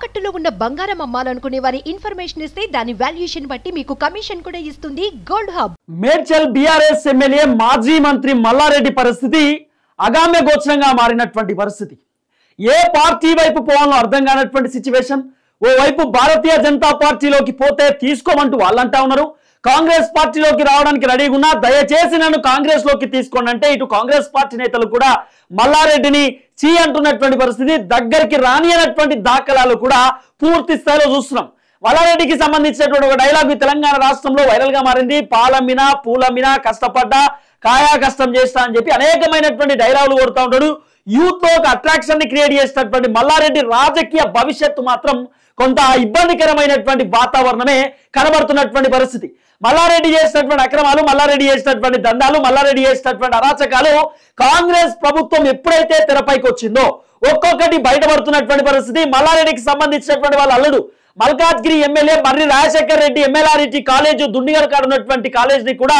తాకట్టులో ఉన్న బంగారం అమ్మాలనుకునే వారి ఇన్ఫర్మేషన్ ఇస్తే దాని వాల్యుయేషన్ బట్టి మీకు కమిషన్ కూడా ఇస్తుంది gold hub. Medchal BRS MLA మాజీ మంత్రి మల్లారెడ్డి పరిస్థితి అగామ్య గోచరంగా మారినటువంటి పరిస్థితి. ఏ పార్టీ వైపు పోవాలో అర్థం కానటువంటి సిచ్యువేషన్. ఓవైపు భారతీయ జనతా పార్టీలోకి పోతే తీసుకోమంటూ వాళ్ళంటా ఉన్నారు. కాంగ్రెస్ పార్టీలోకి రావడానికి రెడీగా ఉన్నా దయచేసి నన్ను కాంగ్రెస్ లోకి తీసుకోండి అంటే ఇటు కాంగ్రెస్ పార్టీ నేతలు కూడా మల్లారెడ్డిని చీ అంటున్నటువంటి పరిస్థితి. దగ్గరికి రానియనటువంటి దాఖలాలు కూడా పూర్తి స్థాయిలో చూస్తున్నాం. మల్లారెడ్డికి సంబంధించినటువంటి ఒక డైలాగ్ తెలంగాణ రాష్ట్రంలో వైరల్ గా మారింది. పాలమ్మినా పూలమ్మినా కష్టపడ్డా కాయా కష్టం చేస్తా అని చెప్పి అనేకమైనటువంటి డైలాగులు కొడుతూ ఉంటాడు. యూత్ లో ఒక అట్రాక్షన్ ని క్రియేట్ చేసినటువంటి మల్లారెడ్డి రాజకీయ భవిష్యత్తు మాత్రం కొంత ఇబ్బందికరమైనటువంటి వాతావరణమే కనబడుతున్నటువంటి పరిస్థితి. మల్లారెడ్డి చేసినటువంటి అక్రమాలు, మల్లారెడ్డి చేసినటువంటి దందాలు, మల్లారెడ్డి చేసినటువంటి అరాచకాలు కాంగ్రెస్ ప్రభుత్వం ఎప్పుడైతే తెరపైకి వచ్చిందో ఒక్కొక్కటి బయటపడుతున్నటువంటి పరిస్థితి. మల్లారెడ్డికి సంబంధించినటువంటి వాళ్ళ అల్లుడు మల్కాజ్గిరి ఎమ్మెల్యే మర్రి రాజశేఖర్ రెడ్డి MLRT కాలేజ్ దుండిగల్ కాడ ఉన్నటువంటి కాలేజ్ ని కూడా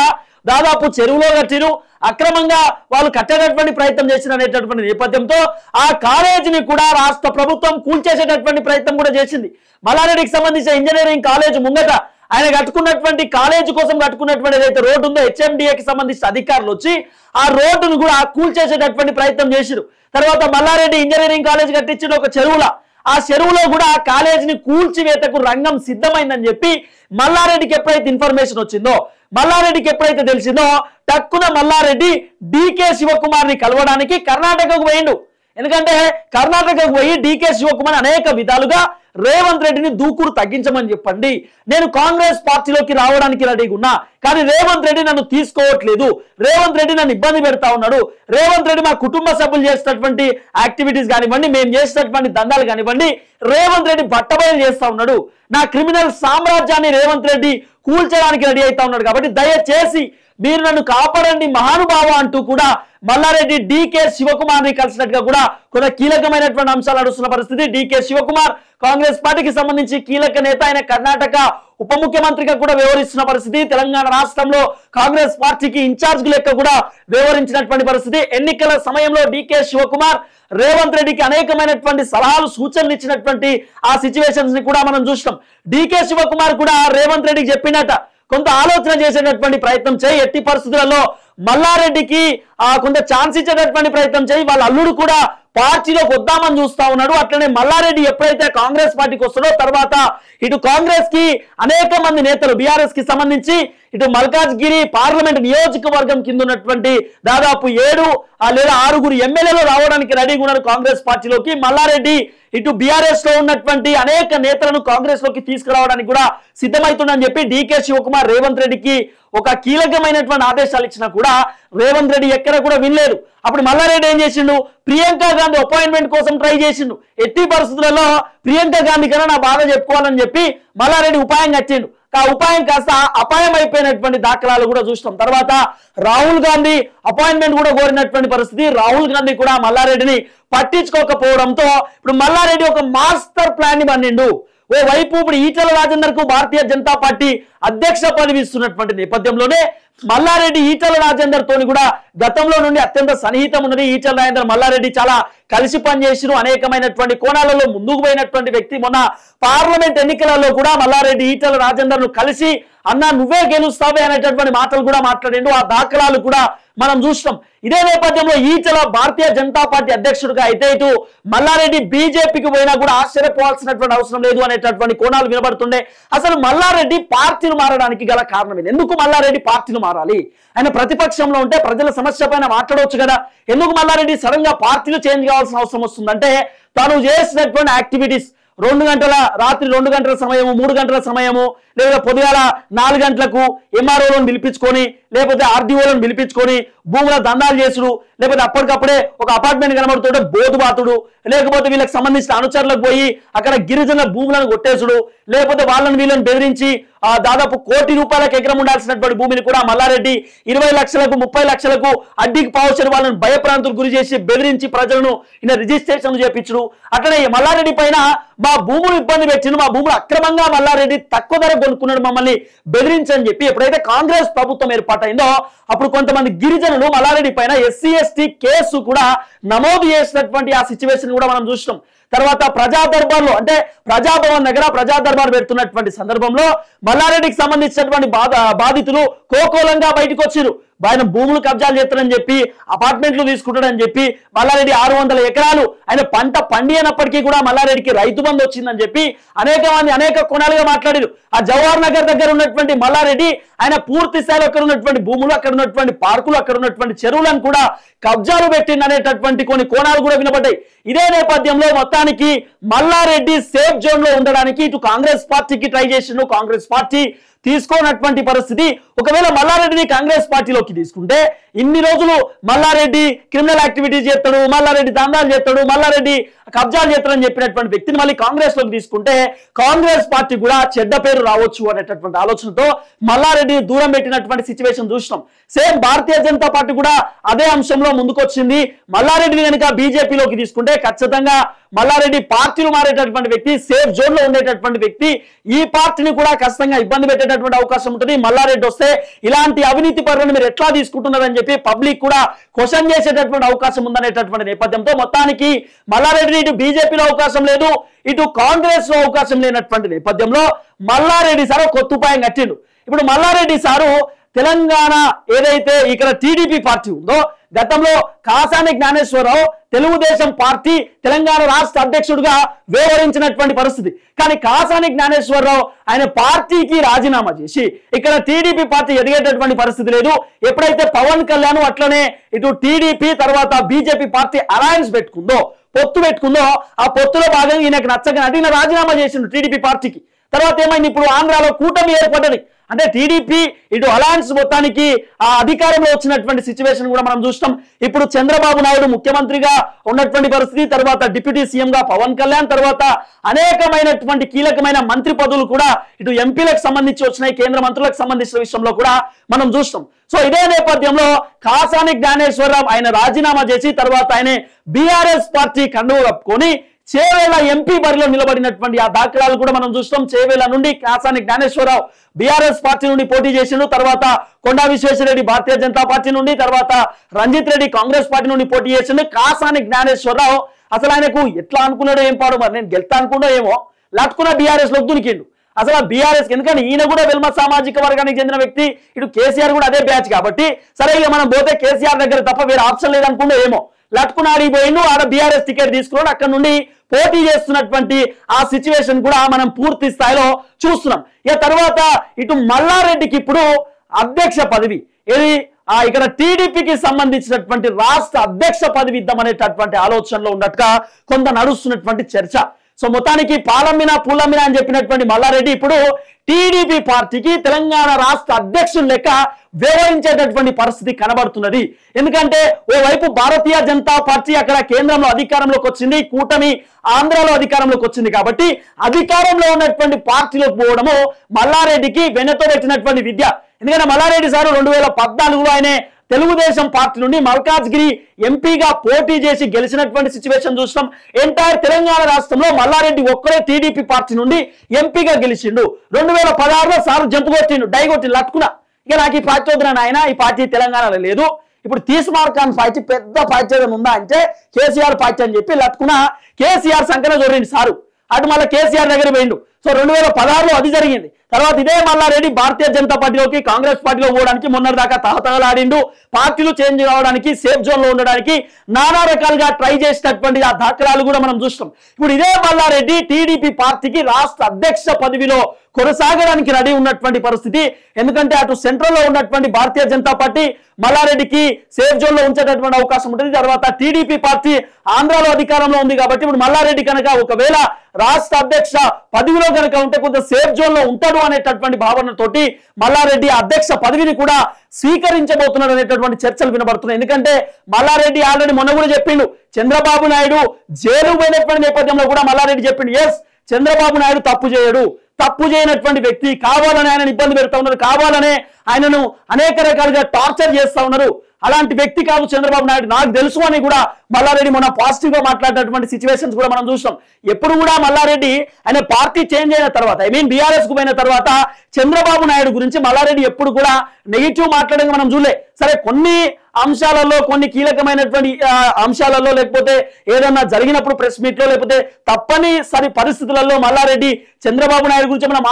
దాదాపు చెరువులో కట్టిరు, అక్రమంగా వాళ్ళు కట్టేటటువంటి ప్రయత్నం చేసిన అనేటటువంటి నేపథ్యంతో ఆ కాలేజీని కూడా రాష్ట్ర ప్రభుత్వం కూల్చేసేటటువంటి ప్రయత్నం కూడా చేసింది. మల్లారెడ్డికి సంబంధించిన ఇంజనీరింగ్ కాలేజ్ ముంగట ఆయన కట్టుకున్నటువంటి కాలేజ్ కోసం కట్టుకున్నటువంటి ఏదైతే రోడ్డు ఉందో HMDAకి సంబంధించిన అధికారులు వచ్చి ఆ రోడ్డును కూడా కూల్చేసేటటువంటి ప్రయత్నం చేసిరు. తర్వాత మల్లారెడ్డి ఇంజనీరింగ్ కాలేజ్ కట్టించిన ఒక చెరువుల ఆ చెరువులో కూడా ఆ కాలేజీని కూల్చివేతకు రంగం సిద్ధమైందని చెప్పి మల్లారెడ్డికి ఎప్పుడైతే ఇన్ఫర్మేషన్ వచ్చిందో, మల్లారెడ్డికి ఎప్పుడైతే తెలిసిందో టక్కున మల్లారెడ్డి DK శివకుమార్ని కలవడానికి కర్ణాటకకు పోయిండు. ఎందుకంటే కర్ణాటకకు పోయి DK శివకుమార్ అనేక విధాలుగా రేవంత్ రెడ్డిని దూకుడు తగ్గించమని చెప్పండి, నేను కాంగ్రెస్ పార్టీలోకి రావడానికి రెడీగా ఉన్నా, కానీ రేవంత్ రెడ్డి నన్ను తీసుకోవట్లేదు, రేవంత్ రెడ్డి నన్ను ఇబ్బంది పెడతా ఉన్నాడు, రేవంత్ రెడ్డి మా కుటుంబ సభ్యులు చేసినటువంటి యాక్టివిటీస్ కానివ్వండి, మేము చేసినటువంటి దందాలు కానివ్వండి, రేవంత్ రెడ్డి బట్టబయలు చేస్తా ఉన్నాడు, నా క్రిమినల్ సామ్రాజ్యాన్ని రేవంత్ రెడ్డి కూల్చడానికి రెడీ అవుతా ఉన్నాడు, కాబట్టి దయచేసి మీరు నన్ను కాపాడండి మహానుభావ అంటూ కూడా మల్లారెడ్డి DK శివకుమార్ని కలిసినట్టుగా కూడా కొన్ని కీలకమైనటువంటి అంశాలు నడుస్తున్న పరిస్థితి. DK శివకుమార్ కాంగ్రెస్ పార్టీకి సంబంధించి కీలక నేత, ఆయన కర్ణాటక ఉప ముఖ్యమంత్రిగా కూడా వ్యవహరిస్తున్న పరిస్థితి. తెలంగాణ రాష్ట్రంలో కాంగ్రెస్ పార్టీకి ఇన్ఛార్జ్ లెక్క కూడా వ్యవహరించినటువంటి పరిస్థితి. ఎన్నికల సమయంలో DK శివకుమార్ రేవంత్ రెడ్డికి అనేకమైనటువంటి సలహాలు సూచనలు ఇచ్చినటువంటి ఆ సిచ్యువేషన్స్ ని కూడా మనం చూస్తాం. DK శివకుమార్ కూడా రేవంత్ రెడ్డికి చెప్పినట్ట కొంత ఆలోచన చేసేటటువంటి ప్రయత్నం చేయి, ఎట్టి పరిస్థితులలో మల్లారెడ్డికి కొంత ఛాన్స్ ఇచ్చేటటువంటి ప్రయత్నం చేయి, వాళ్ళ అల్లుడు కూడా పార్టీలోకి వద్దామని చూస్తా ఉన్నాడు. అట్లనే మల్లారెడ్డి ఎప్పుడైతే కాంగ్రెస్ పార్టీకి వస్తాడో తర్వాత ఇటు కాంగ్రెస్ కి అనేక మంది నేతలు బీఆర్ఎస్ కి సంబంధించి ఇటు మల్కాజ్గిరి పార్లమెంట్ నియోజకవర్గం కింద ఉన్నటువంటి దాదాపు 7 లేదా 6 ఎమ్మెల్యేలు రావడానికి రెడీగా ఉన్నారు కాంగ్రెస్ పార్టీలోకి. మల్లారెడ్డి ఇటు బీఆర్ఎస్ లో ఉన్నటువంటి అనేక నేతలను కాంగ్రెస్ లోకి తీసుకురావడానికి కూడా సిద్ధమవుతుందని చెప్పి DK శివకుమార్ రేవంత్ రెడ్డికి ఒక కీలకమైనటువంటి ఆదేశాలు ఇచ్చినా కూడా రేవంత్ రెడ్డి ఎక్కడ కూడా వినలేదు. అప్పుడు మల్లారెడ్డి ఏం చేసిండు, ప్రియాంక గాంధీ అపాయింట్మెంట్ కోసం ట్రై చేసిండు. ఎట్టి పరిస్థితులలో ప్రియాంక గాంధీ కన్నా నా బాధ చెప్పుకోవాలని చెప్పి మల్లారెడ్డి ఉపాయం కట్టిండు. ఆ ఉపాయం కాస్త అపాయం అయిపోయినటువంటి దాఖలాలు కూడా చూస్తాం. తర్వాత రాహుల్ గాంధీ అపాయింట్మెంట్ కూడా కోరినటువంటి పరిస్థితి. రాహుల్ గాంధీ కూడా మల్లారెడ్డిని పట్టించుకోకపోవడంతో ఇప్పుడు మల్లారెడ్డి ఒక మాస్టర్ ప్లాన్ ని పన్నిండు. ఓ వైపు ఇప్పుడు ఈటల రాజేందర్ కు భారతీయ జనతా పార్టీ అధ్యక్ష పదవి ఇస్తున్నటువంటి నేపథ్యంలోనే మల్లారెడ్డి ఈటల రాజేందర్ తోని కూడా గతంలో నుండి అత్యంత సన్నిహితం ఉన్నది. ఈటల రాజేందర్ మల్లారెడ్డి చాలా కలిసి పనిచేసిరు, అనేకమైనటువంటి కోణాలలో ముందుకు పోయినటువంటి వ్యక్తి. మొన్న పార్లమెంట్ ఎన్నికలలో కూడా మల్లారెడ్డి ఈటల రాజేందర్ ను కలిసి అన్నా నువ్వే గెలుస్తావే అనేటటువంటి మాటలు కూడా మాట్లాడిండు. ఆ దాఖలాలు కూడా మనం చూస్తాం. ఇదే నేపథ్యంలో ఈటల భారతీయ జనతా పార్టీ అధ్యక్షుడిగా అయితే ఇటు మల్లారెడ్డి బీజేపీకి పోయినా కూడా ఆశ్చర్యపోవాల్సినటువంటి అవసరం లేదు అనేటటువంటి కోణాలు వినబడుతుండే. అసలు మల్లారెడ్డి పార్టీలు మారడానికి గల కారణం ఇది. ఎందుకు మల్లారెడ్డి పార్టీలు మారాలి? ఆయన ప్రతిపక్షంలో ఉంటే ప్రజల సమస్య పైన మాట్లాడవచ్చు కదా. ఎందుకు మల్లారెడ్డి సడన్ గా పార్టీలు చేంజ్ కావాల్సిన అవసరం వస్తుందంటే తాను చేసినటువంటి యాక్టివిటీస్ రాత్రి 2 గంటల సమయము, 3 గంటల సమయము, లేదా పొద్దుగాల 4 గంటలకు MROలను పిలిపించుకొని లేకపోతే RDOలను పిలిపించుకొని భూముల దందాలు చేసుడు, లేకపోతే అప్పటికప్పుడే ఒక అపార్ట్మెంట్ కనబడుతుంటే బోధు బాతుడు, లేకపోతే వీళ్ళకి సంబంధించిన అనుచరులకు పోయి అక్కడ గిరిజన భూములను కొట్టేసుడు, లేకపోతే వాళ్ళని వీళ్ళని బెదిరించి దాదాపు ₹1 కోటి ఎకరం ఉండాల్సినటువంటి భూమిని కూడా మల్లారెడ్డి 20 లక్షలకు 30 లక్షలకు అడ్డికి పావుచరు వాళ్ళని భయప్రాంతులకు గురి చేసి బెదిరించి ప్రజలను రిజిస్ట్రేషన్ చేపించడు. అట్లనే మల్లారెడ్డి పైన మా భూములు ఇబ్బంది పెట్టిండు, మా భూములు అక్రమంగా మల్లారెడ్డి తక్కువ ధర కొనుక్కున్నాడు, మమ్మల్ని బెదిరించని చెప్పి ఎప్పుడైతే కాంగ్రెస్ ప్రభుత్వం ఏర్పాటైందో అప్పుడు కొంతమంది గిరిజనులు మల్లారెడ్డి పైన SC ST కేసు కూడా నమోదు చేసినటువంటి ఆ సిచ్యువేషన్ కూడా మనం చూస్తాం. తర్వాత ప్రజా దర్బార్లో అంటే ప్రజాభవన్ దగ్గర ప్రజా దర్బార్ పెడుతున్నటువంటి సందర్భంలో మల్లారెడ్డికి సంబంధించినటువంటి బాధితులు కోకోలంగా బయటకు వచ్చారు. ఆయన భూములు కబ్జాలు చేస్తారని చెప్పి అపార్ట్మెంట్లు తీసుకుంటాడని చెప్పి మల్లారెడ్డి 600 ఎకరాలు ఆయన పంట పండినప్పటికీ కూడా మల్లారెడ్డికి రైతు బంధు వచ్చిందని చెప్పి అనేక కోణాలుగా మాట్లాడారు. ఆ జవహర్ నగర్ దగ్గర ఉన్నటువంటి మల్లారెడ్డి ఆయన పూర్తి స్థాయిలో అక్కడ ఉన్నటువంటి భూములు, అక్కడ ఉన్నటువంటి పార్కులు, అక్కడ ఉన్నటువంటి చెరువులను కూడా కబ్జాలు పెట్టింది అనేటటువంటి కొన్ని కోణాలు కూడా వినబడ్డాయి. ఇదే నేపథ్యంలో మొత్తానికి మల్లారెడ్డి సేఫ్ జోన్ లో ఉండడానికి ఇటు కాంగ్రెస్ పార్టీకి ట్రై చేసిండు. కాంగ్రెస్ పార్టీ తీసుకోనటువంటి పరిస్థితి. ఒకవేళ మల్లారెడ్డిని కాంగ్రెస్ పార్టీలోకి తీసుకుంటే ఇన్ని రోజులు మల్లారెడ్డి క్రిమినల్ యాక్టివిటీస్ చేస్తాడు, మల్లారెడ్డి దందాలు చేస్తాడు, మల్లారెడ్డి కబ్జాలు చేస్తాడని చెప్పినటువంటి వ్యక్తిని మళ్ళీ కాంగ్రెస్ లోకి తీసుకుంటే కాంగ్రెస్ పార్టీ కూడా చెడ్డ పేరు రావచ్చు అనేటటువంటి ఆలోచనతో మల్లారెడ్డిని దూరం పెట్టినటువంటి సిచ్యువేషన్ చూసినాం. సేమ్ భారతీయ జనతా పార్టీ కూడా అదే అంశంలో ముందుకొచ్చింది. మల్లారెడ్డిని కనుక బీజేపీలోకి తీసుకుంటే ఖచ్చితంగా మల్లారెడ్డి పార్టీలు మారేటటువంటి వ్యక్తి, సేఫ్ జోన్ లో ఉండేటటువంటి వ్యక్తి, ఈ పార్టీని కూడా ఖచ్చితంగా ఇబ్బంది పెట్టేటటువంటి అవకాశం ఉంటుంది. మల్లారెడ్డి వస్తే ఇలాంటి అవినీతి పరులను మీరు ఎట్లా తీసుకుంటున్నారని చెప్పి పబ్లిక్ కూడా క్వశ్చన్ చేసేటటువంటి అవకాశం ఉందనేటటువంటి నేపథ్యంతో మొత్తానికి మల్లారెడ్డి ఇటు బీజేపీలో అవకాశం లేదు, ఇటు కాంగ్రెస్ లో అవకాశం లేనటువంటి నేపథ్యంలో మల్లారెడ్డి సారు కొత్త ఉపాయం కట్టిండు. ఇప్పుడు మల్లారెడ్డి సారు తెలంగాణ ఏదైతే ఇక్కడ టీడీపీ పార్టీ ఉందో గతంలో కాసాని జ్ఞానేశ్వరరావు తెలుగుదేశం పార్టీ తెలంగాణ రాష్ట్ర అధ్యక్షుడిగా వ్యవహరించినటువంటి పరిస్థితి. కానీ కాసాని జ్ఞానేశ్వరరావు ఆయన పార్టీకి రాజీనామా చేసి ఇక్కడ టీడీపీ పార్టీ ఎదిగేటటువంటి పరిస్థితి లేదు. ఎప్పుడైతే పవన్ కళ్యాణ్ అట్లనే ఇటు టీడీపీ తర్వాత బీజేపీ పార్టీ అలయన్స్ పొత్తు పెట్టుకుందో ఆ పొత్తులో భాగంగా ఈయనకు నచ్చక ఈయన రాజీనామా చేసిండు టీడీపీ పార్టీకి. తర్వాత ఏమైంది, ఇప్పుడు ఆంధ్రాలో కూటమి ఏర్పడ్డది. అంటే టీడీపీ ఇటు అలయన్స్ మొత్తానికి ఆ అధికారంలో వచ్చినటువంటి సిచ్యువేషన్ కూడా మనం చూస్తాం. ఇప్పుడు చంద్రబాబు నాయుడు ముఖ్యమంత్రిగా ఉన్నటువంటి పరిస్థితి, తర్వాత డిప్యూటీ సీఎంగా పవన్ కళ్యాణ్, తర్వాత అనేకమైనటువంటి కీలకమైన మంత్రి పదవులు కూడా ఇటు ఎంపీలకు సంబంధించి వచ్చినాయి, కేంద్ర మంత్రులకు సంబంధించిన విషయంలో కూడా మనం చూస్తాం. సో ఇదే నేపథ్యంలో కాసాని జ్ఞానేశ్వరరావు ఆయన రాజీనామా చేసి తర్వాత ఆయన బీఆర్ఎస్ పార్టీ కండువ కప్పుకొని చేవేళ ఎంపీ బరిలో నిలబడినటువంటి ఆ దాఖలాలు కూడా మనం చూస్తాం. చేవేళ నుండి కాసాని జ్ఞానేశ్వరరావు బీఆర్ఎస్ పార్టీ నుండి పోటీ చేసిండు, తర్వాత కొండా విశ్వేశ్వరరెడ్డి భారతీయ జనతా పార్టీ నుండి, తర్వాత రంజిత్ రెడ్డి కాంగ్రెస్ పార్టీ నుండి పోటీ చేసిండు. కాసాని జ్ఞానేశ్వరరావు అసలు ఆయనకు ఎట్లా అనుకున్నాడో ఏం పాడు, మరి నేను గెలుతా అనుకున్నా ఏమో, లట్టుకున్న బీఆర్ఎస్ లోకి దునికిండు. అసలు బీఆర్ఎస్ ఎందుకంటే ఈయన కూడా వెల్మ సామాజిక వర్గానికి చెందిన వ్యక్తి, ఇటు కేసీఆర్ కూడా అదే బ్యాచ్ కాబట్టి సరే ఇక మనం పోతే కేసీఆర్ దగ్గర తప్ప వేరే ఆప్షన్ లేదనుకుంటే ఏమో లట్టుకుని ఆడిపోయిండు. ఆడ బీఆర్ఎస్ టికెట్ తీసుకున్నాడు, అక్కడ నుండి పోటీ చేస్తున్నటువంటి ఆ సిచ్యువేషన్ కూడా మనం పూర్తి స్థాయిలో చూస్తున్నాం. ఇక తర్వాత ఇటు మల్లారెడ్డికి ఇప్పుడు అధ్యక్ష పదవి ఏది ఇక్కడ టీడీపీకి సంబంధించినటువంటి రాష్ట్ర అధ్యక్ష పదవి ఇద్దామనేటటువంటి ఆలోచనలో ఉన్నట్టుగా కొంత నడుస్తున్నటువంటి చర్చ. సో మొత్తానికి పాలమ్మిన పూలమ్మిన అని చెప్పినటువంటి మల్లారెడ్డి ఇప్పుడు టీడీపీ పార్టీకి తెలంగాణ రాష్ట్ర అధ్యక్షుడు లెక్క వ్యవహరించేటటువంటి పరిస్థితి కనబడుతున్నది. ఎందుకంటే ఓవైపు భారతీయ జనతా పార్టీ అక్కడ కేంద్రంలో అధికారంలోకి వచ్చింది, కూటమి ఆంధ్రాలో అధికారంలోకి వచ్చింది కాబట్టి అధికారంలో ఉన్నటువంటి పార్టీలోకి పోవడము మల్లారెడ్డికి వెనతో పెట్టినటువంటి విద్య. ఎందుకంటే మల్లారెడ్డి సారు 2014లో ఆయనే తెలుగుదేశం పార్టీ నుండి మల్కాజ్గిరి ఎంపీగా పోటీ చేసి గెలిచినటువంటి సిచ్యువేషన్ చూసినాం. ఎంటైర్ తెలంగాణ రాష్ట్రంలో మల్లారెడ్డి ఒక్కరే టీడీపీ పార్టీ నుండి ఎంపీగా గెలిచిండు. 2016లో సార్ జంపు కొట్టిండు, డై కొట్టి లట్టుకున్నా, ఇక నాకు ఈ పార్టీ వద్దున ఆయన, ఈ పార్టీ తెలంగాణలో లేదు, ఇప్పుడు తీస్మార్కాన్ పార్టీ పెద్ద పార్టీ ఏదైనా ఉందా అంటే కేసీఆర్ పార్టీ అని చెప్పి లట్టుకున్నా కేసీఆర్ సంకన జోరింది సారు. అటు మళ్ళీ కేసీఆర్ దగ్గర పోయిండు. సో 2016లో అది జరిగింది. తర్వాత ఇదే మల్లారెడ్డి భారతీయ జనతా పార్టీలోకి కాంగ్రెస్ పార్టీలో పోవడానికి మొన్నటి దాకా తహతహలాడిండు, పార్టీలు చేంజ్ కావడానికి, సేఫ్ జోన్ లో ఉండడానికి నానా రకాలుగా ట్రై చేసినటువంటి ఆ దాఖలాలు కూడా మనం చూస్తాం. ఇప్పుడు ఇదే మల్లారెడ్డి టీడీపీ పార్టీకి రాష్ట్ర అధ్యక్ష పదవిలో కొనసాగడానికి రెడీ ఉన్నటువంటి పరిస్థితి. ఎందుకంటే అటు సెంట్రల్ లో ఉన్నటువంటి Bharatiya Janata party మల్లారెడ్డికి safe zone లో ఉంచేటటువంటి అవకాశం ఉంటుంది. తర్వాత టీడీపీ పార్టీ ఆంధ్రాలో అధికారంలో ఉంది కాబట్టి ఇప్పుడు మల్లారెడ్డి కనుక ఒకవేళ రాష్ట్ర అధ్యక్ష పదవిలో కనుక ఉంటే కొంత సేఫ్ జోన్ లో ఉంటాడు అనేటటువంటి భావనతోటి మల్లారెడ్డి అధ్యక్ష పదవిని కూడా స్వీకరించబోతున్నాడు అనేటటువంటి చర్చలు వినబడుతున్నాయి. ఎందుకంటే మల్లారెడ్డి ఆల్రెడీ మొన్న కూడా చెప్పిండు, చంద్రబాబు నాయుడు జైలు పోయినటువంటి నేపథ్యంలో కూడా మల్లారెడ్డి చెప్పిండు, ఎస్ చంద్రబాబు నాయుడు తప్పు చేయడు, తప్పు చేయనటువంటి వ్యక్తి, కావాలని ఆయన ఇబ్బంది పెడతా ఉన్నారు, కావాలనే ఆయనను అనేక రకాలుగా టార్చర్ చేస్తా ఉన్నారు, అలాంటి వ్యక్తి కాదు చంద్రబాబు నాయుడు, నాకు తెలుసు అని కూడా మల్లారెడ్డి మొన్న పాజిటివ్ గా మాట్లాడినటువంటి సిచ్యువేషన్స్ కూడా మనం చూసాం. ఎప్పుడు కూడా మల్లారెడ్డి ఆయన పార్టీ చేంజ్ అయిన తర్వాత బీఆర్ఎస్ కు పోయిన తర్వాత చంద్రబాబు నాయుడు గురించి మల్లారెడ్డి ఎప్పుడు కూడా నెగిటివ్ మాట్లాడడం మనం చూడలే. సరే కొన్ని అంశాలలో కొన్ని కీలకమైనటువంటి అంశాలలో లేకపోతే ఏదన్నా జరిగినప్పుడు ప్రెస్ మీట్ లో లేకపోతే తప్పనిసరి పరిస్థితులలో మల్లారెడ్డి చంద్రబాబు నాయుడు గురించి మనం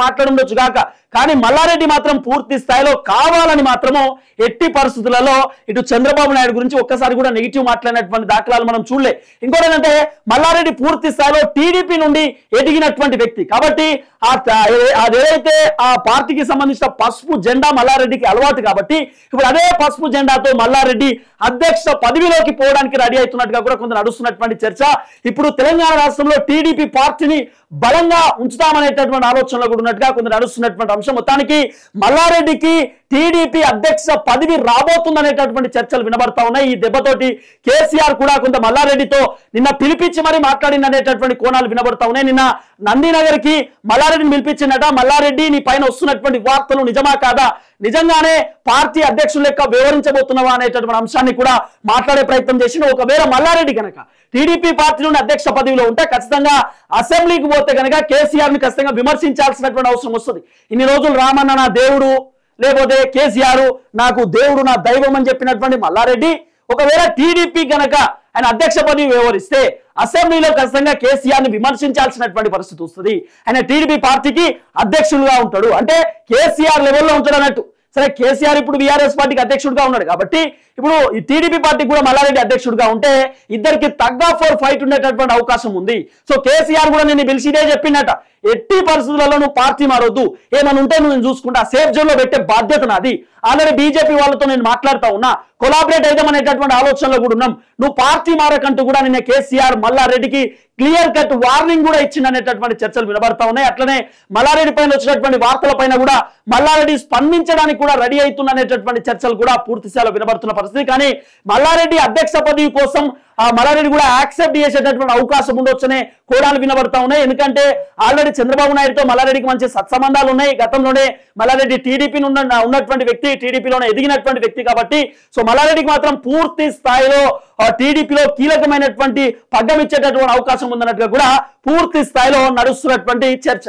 మాట్లాడుండొచ్చు కాక, కానీ మల్లారెడ్డి మాత్రం పూర్తి స్థాయిలో కావాలని మాత్రము ఎట్టి పరిస్థితులలో ఇటు చంద్రబాబు నాయుడు గురించి ఒక్కసారి కూడా నెగిటివ్ మాట్లాడినటువంటి దాఖలాలు మనం చూడలే. ఇంకోటి ఏంటంటే మల్లారెడ్డి పూర్తి స్థాయిలో టీడీపీ నుండి ఎదిగినటువంటి వ్యక్తి కాబట్టి అదేదైతే ఆ పార్టీకి సంబంధించిన పసుపు జెండా మల్లారెడ్డికి అలవాటు కాబట్టి ఇప్పుడు అదే పసుపు జెండాతో మల్లారెడ్డి అధ్యక్ష పదవిలోకి పోవడానికి రెడీ అవుతున్నట్టుగా కూడా కొంత నడుస్తున్నటువంటి చర్చ. ఇప్పుడు తెలంగాణ రాష్ట్రంలో టీడీపీ పార్టీని బలంగా ఉంచుతామనేటటువంటి ఆలోచనలో కూడా ఉన్నట్టుగా కొంత నడుస్తున్నటువంటి అంశం. మొత్తానికి మల్లారెడ్డికి టీడీపీ అధ్యక్ష పదవి రాబోతుందనేటటువంటి చర్చలు వినబడతా ఉన్నాయి. ఈ దెబ్బతోటి కేసీఆర్ కూడా కొంత మల్లారెడ్డితో నిన్న పిలిపించి మరి మాట్లాడిననేటటువంటి కోణాలు వినబడతా ఉన్నాయి. నిన్న నందినగర్ కి మల్లారెడ్డిని పిలిపించిందట. మల్లారెడ్డి నీ పైన వస్తున్నటువంటి వార్తలు నిజమా కాదా, నిజంగానే పార్టీ అధ్యక్షులు లెక్క వివరించబోతున్నావా అనేటటువంటి అంశాన్ని కూడా మాట్లాడే ప్రయత్నం చేసిన. ఒకవేళ మల్లారెడ్డి కనుక టీడీపీ పార్టీ నుండి అధ్యక్ష పదవిలో ఉంటే ఖచ్చితంగా అసెంబ్లీకి పోతే కనుక కేసీఆర్ ని ఖచ్చితంగా విమర్శించాల్సినటువంటి అవసరం వస్తుంది. ఇన్ని రోజులు రామన్న నా దేవుడు లేకపోతే కేసీఆర్ నాకు దేవుడు నా దైవం అని చెప్పినటువంటి మల్లారెడ్డి ఒకవేళ టీడీపీ గనక ఆయన అధ్యక్ష పదవి వ్యవహరిస్తే అసెంబ్లీలో ఖచ్చితంగా కేసీఆర్ ని విమర్శించాల్సినటువంటి పరిస్థితి వస్తుంది. ఆయన టీడీపీ పార్టీకి అధ్యక్షులుగా ఉంటాడు అంటే కేసీఆర్ లెవెల్లో ఉంటాడు అన్నట్టు. సరే కేసీఆర్ ఇప్పుడు బీఆర్ఎస్ పార్టీకి అధ్యక్షుడిగా ఉన్నాడు కాబట్టి ఇప్పుడు ఈ టీడీపీ పార్టీకి కూడా మల్లారెడ్డి అధ్యక్షుడిగా ఉంటే ఇద్దరికి తగ్గ ఫోర్ ఫైట్ ఉండేటటువంటి అవకాశం ఉంది. సో కేసీఆర్ కూడా నేను పిలిచి ఇదే చెప్పిండట, ఎట్టి పరిస్థితులలో నువ్వు పార్టీ మారొద్దు, ఏమైనా ఉంటే నువ్వు చూసుకుంటా, సేఫ్ జోన్ లో పెట్టే బాధ్యత నాది. ఆల్రెడీ బీజేపీ వాళ్ళతో నేను మాట్లాడుతూ ఉన్నా, కొలాబరేట్ అయిదామనేటటువంటి ఆలోచనలో కూడా ఉన్నాం. నువ్వు పార్టీ మారకంటూ కూడా నిన్న కేసీఆర్ మల్లారెడ్డికి క్లియర్ కట్ వార్నింగ్ కూడా ఇచ్చిందనేటటువంటి చర్చలు వినబడతా ఉన్నాయి. అట్లనే మల్లారెడ్డి పైన వచ్చినటువంటి వార్తల పైన కూడా మల్లారెడ్డి స్పందించడానికి కూడా రెడీ అవుతున్ననేటటువంటి చర్చలు కూడా పూర్తి స్థాయిలో వినబడుతున్న పరిస్థితి. కానీ మల్లారెడ్డి అధ్యక్ష పదవి కోసం మల్లారెడ్డి కూడా యాక్సెప్ట్ చేసేటటువంటి అవకాశం ఉండొచ్చనే కోణాలు వినబడతా ఉన్నాయి. ఎందుకంటే ఆల్రెడీ చంద్రబాబు నాయుడుతో మల్లారెడ్డికి మంచి సత్సంబంధాలు ఉన్నాయి. గతంలోనే మల్లారెడ్డి టీడీపీ ఉన్నటువంటి వ్యక్తి, టీడీపీలోనే ఎదిగినటువంటి వ్యక్తి కాబట్టి సో మల్లారెడ్డికి మాత్రం పూర్తి స్థాయిలో టీడీపీలో కీలకమైనటువంటి పగ్గం ఇచ్చేటటువంటి అవకాశం ఉందన్నట్టుగా కూడా పూర్తి స్థాయిలో నడుస్తున్నటువంటి చర్చ.